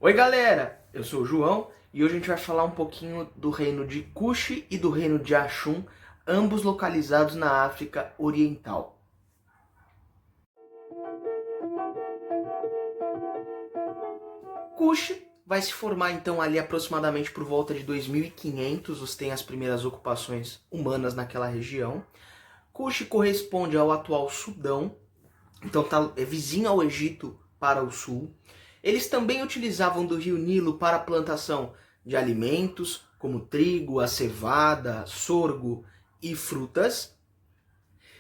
Oi galera, eu sou o João e hoje a gente vai falar um pouquinho do reino de Kush e do reino de Ashum, ambos localizados na África Oriental. Kush vai se formar então ali aproximadamente por volta de 2500, você tem as primeiras ocupações humanas naquela região. Kush corresponde ao atual Sudão, então é vizinho ao Egito para o sul. Eles também utilizavam do rio Nilo para a plantação de alimentos, como trigo, a cevada, sorgo e frutas.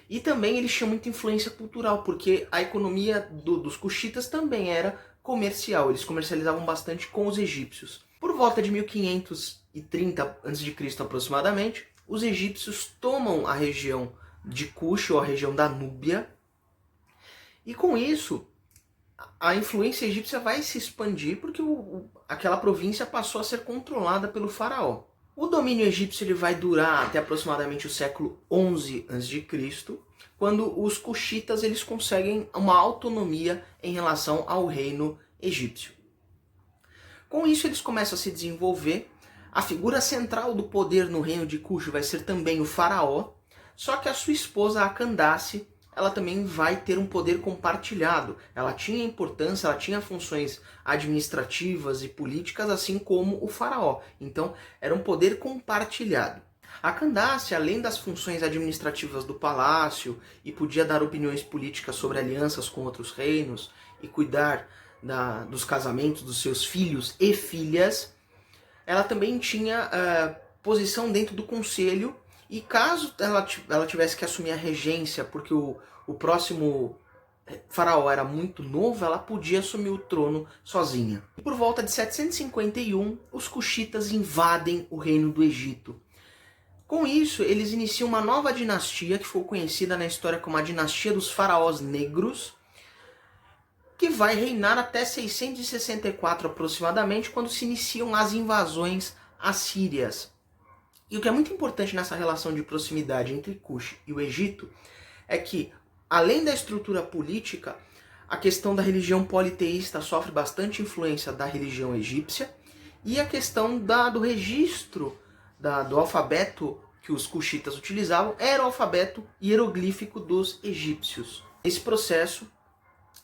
E também eles tinham muita influência cultural, porque a economia dos cuxitas também era comercial. Eles comercializavam bastante com os egípcios. Por volta de 1530 a.C. aproximadamente, os egípcios tomam a região de Kush, ou a região da Núbia, e com isso a influência egípcia vai se expandir porque aquela província passou a ser controlada pelo faraó. O domínio egípcio ele vai durar até aproximadamente o século XI a.C., quando os cuxitas eles conseguem uma autonomia em relação ao reino egípcio. Com isso eles começam a se desenvolver. A figura central do poder no reino de Kush vai ser também o faraó, só que a sua esposa, a Candace, ela também vai ter um poder compartilhado. Ela tinha importância, ela tinha funções administrativas e políticas, assim como o faraó. Então, era um poder compartilhado. A Candace, além das funções administrativas do palácio, e podia dar opiniões políticas sobre alianças com outros reinos, e cuidar dos casamentos dos seus filhos e filhas, ela também tinha posição dentro do conselho. E caso ela tivesse que assumir a regência, porque o próximo faraó era muito novo, ela podia assumir o trono sozinha. E por volta de 751, os cuxitas invadem o reino do Egito. Com isso, eles iniciam uma nova dinastia, que foi conhecida na história como a dinastia dos faraós negros, que vai reinar até 664 aproximadamente, quando se iniciam as invasões assírias. E o que é muito importante nessa relação de proximidade entre Kush e o Egito é que, além da estrutura política, a questão da religião politeísta sofre bastante influência da religião egípcia, e a questão do registro do alfabeto que os cuxitas utilizavam era o alfabeto hieroglífico dos egípcios. Esse processo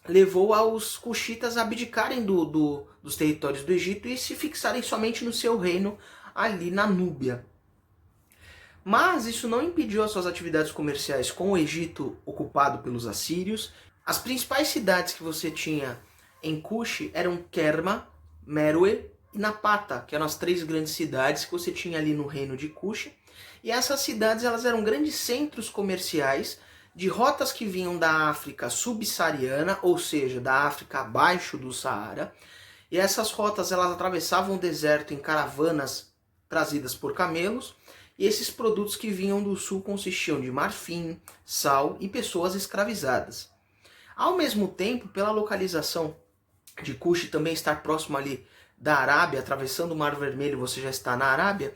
levou aos cuxitas a abdicarem dos territórios do Egito e se fixarem somente no seu reino ali na Núbia. Mas isso não impediu as suas atividades comerciais com o Egito ocupado pelos assírios. As principais cidades que você tinha em Kush eram Kerma, Meroe e Napata, que eram as três grandes cidades que você tinha ali no reino de Kush. E essas cidades elas eram grandes centros comerciais de rotas que vinham da África subsaariana, ou seja, da África abaixo do Saara. E essas rotas elas atravessavam o deserto em caravanas trazidas por camelos. E esses produtos que vinham do sul consistiam de marfim, sal e pessoas escravizadas. Ao mesmo tempo, pela localização de Kush também estar próximo ali da Arábia, atravessando o Mar Vermelho você já está na Arábia,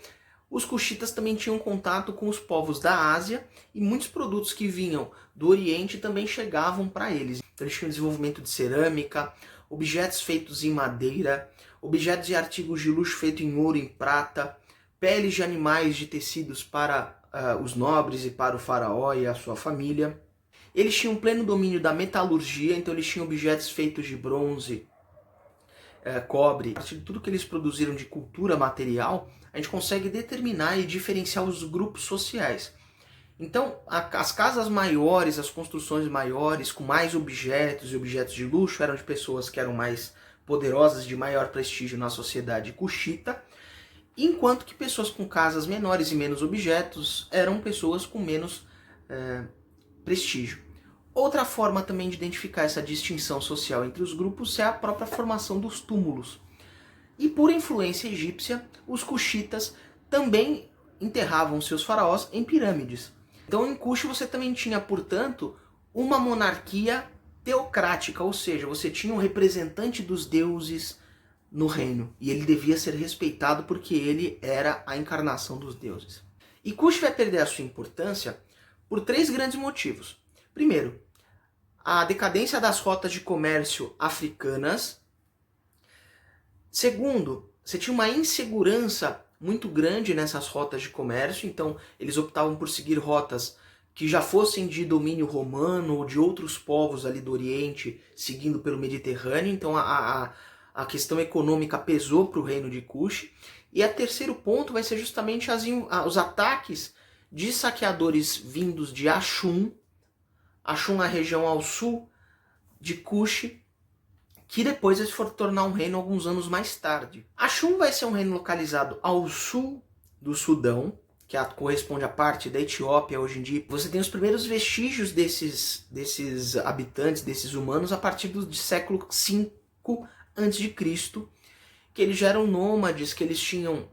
os cuxitas também tinham contato com os povos da Ásia e muitos produtos que vinham do Oriente também chegavam para eles. Então eles tinham desenvolvimento de cerâmica, objetos feitos em madeira, objetos e artigos de luxo feitos em ouro e em prata, peles de animais de tecidos para os nobres e para o faraó e a sua família. Eles tinham pleno domínio da metalurgia, então eles tinham objetos feitos de bronze, cobre. A partir de tudo que eles produziram de cultura material, a gente consegue determinar e diferenciar os grupos sociais. Então, as casas maiores, as construções maiores, com mais objetos e objetos de luxo, eram de pessoas que eram mais poderosas, de maior prestígio na sociedade cuxita, enquanto que pessoas com casas menores e menos objetos eram pessoas com menos prestígio. Outra forma também de identificar essa distinção social entre os grupos é a própria formação dos túmulos. E por influência egípcia, os cuxitas também enterravam seus faraós em pirâmides. Então em Kush você também tinha, portanto, uma monarquia teocrática, ou seja, você tinha um representante dos deuses no reino, e ele devia ser respeitado porque ele era a encarnação dos deuses. E Kush vai perder a sua importância por três grandes motivos. Primeiro, a decadência das rotas de comércio africanas. Segundo, você tinha uma insegurança muito grande nessas rotas de comércio, então eles optavam por seguir rotas que já fossem de domínio romano ou de outros povos ali do Oriente, seguindo pelo Mediterrâneo. Então a questão econômica pesou para o reino de Kush. E o terceiro ponto vai ser justamente os ataques de saqueadores vindos de Ashum. Ashum é a região ao sul de Kush, que depois vai se tornar um reino alguns anos mais tarde. Ashum vai ser um reino localizado ao sul do Sudão, que corresponde à parte da Etiópia hoje em dia. Você tem os primeiros vestígios desses habitantes, desses humanos, a partir do século V a.C., que eles já eram nômades, que eles tinham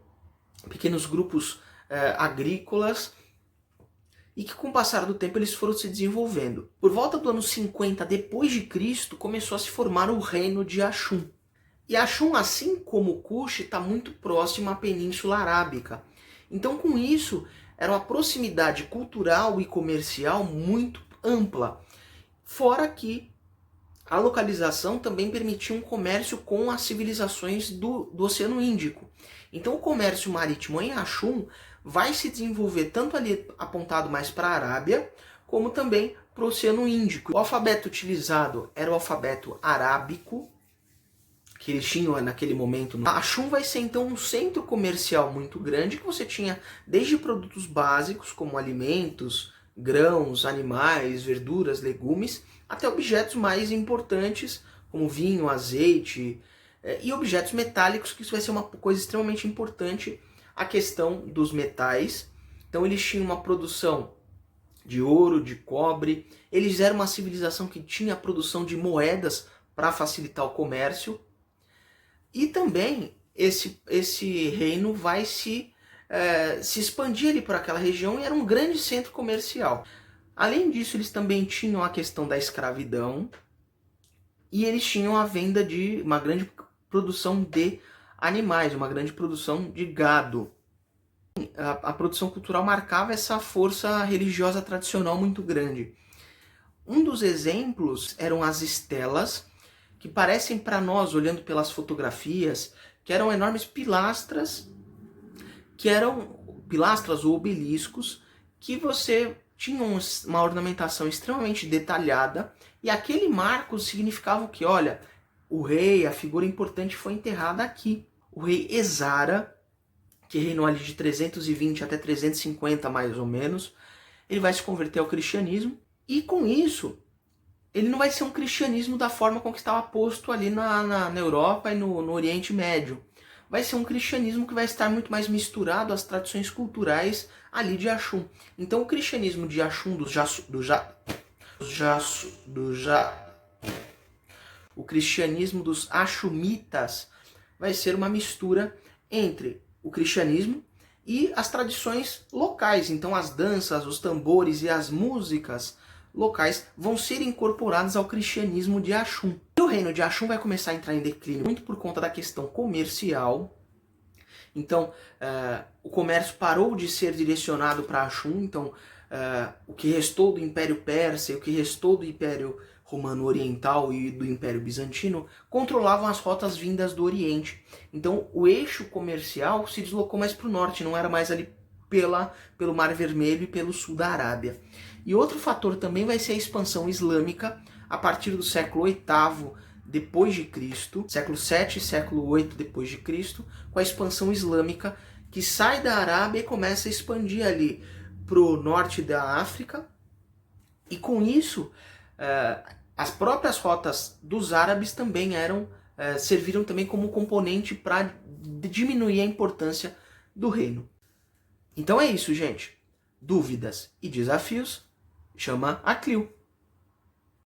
pequenos grupos agrícolas, e que com o passar do tempo eles foram se desenvolvendo. Por volta do ano 50 depois de Cristo, começou a se formar o reino de Ashum. E Ashum, assim como Kush, está muito próximo à Península Arábica. Então, com isso, era uma proximidade cultural e comercial muito ampla. Fora que a localização também permitia um comércio com as civilizações do Oceano Índico. Então, o comércio marítimo em Ashum vai se desenvolver tanto ali apontado mais para a Arábia, como também para o Oceano Índico. O alfabeto utilizado era o alfabeto arábico, que eles tinham naquele momento. Ashum vai ser então um centro comercial muito grande, que você tinha desde produtos básicos, como alimentos, grãos, animais, verduras, legumes, até objetos mais importantes, como vinho, azeite, e objetos metálicos, que isso vai ser uma coisa extremamente importante, a questão dos metais. Então eles tinham uma produção de ouro, de cobre, eles eram uma civilização que tinha a produção de moedas para facilitar o comércio. E também esse reino vai se expandir ali por aquela região e era um grande centro comercial. Além disso, eles também tinham a questão da escravidão e eles tinham a venda de uma grande produção de animais, uma grande produção de gado. A produção cultural marcava essa força religiosa tradicional muito grande. Um dos exemplos eram as estelas, que parecem para nós, olhando pelas fotografias, que eram enormes pilastras, ou obeliscos, que você tinha uma ornamentação extremamente detalhada, e aquele marco significava que, olha, o rei, a figura importante, foi enterrada aqui. O rei Ezara, que reinou ali de 320 até 350 mais ou menos, ele vai se converter ao cristianismo, e com isso ele não vai ser um cristianismo da forma com que estava posto ali na Europa e no Oriente Médio. Vai ser um cristianismo que vai estar muito mais misturado às tradições culturais ali de Ashum. Então o cristianismo de Ashum, o cristianismo dos Ashumitas, vai ser uma mistura entre o cristianismo e as tradições locais. Então as danças, os tambores e as músicas locais vão ser incorporados ao cristianismo de Ashum. E o reino de Ashum vai começar a entrar em declínio muito por conta da questão comercial. Então, o comércio parou de ser direcionado para Ashum. Então, o que restou do Império Persa e o que restou do Império Romano Oriental e do Império Bizantino controlavam as rotas vindas do Oriente. Então, o eixo comercial se deslocou mais para o norte, não era mais ali pelo Mar Vermelho e pelo sul da Arábia. E outro fator também vai ser a expansão islâmica a partir do século VIII depois de Cristo, século VII e século VIII depois de Cristo, com a expansão islâmica que sai da Arábia e começa a expandir ali para o norte da África. E com isso, as próprias rotas dos árabes também serviram também como componente para diminuir a importância do reino. Então é isso, gente. Dúvidas e desafios? Chama a Clio.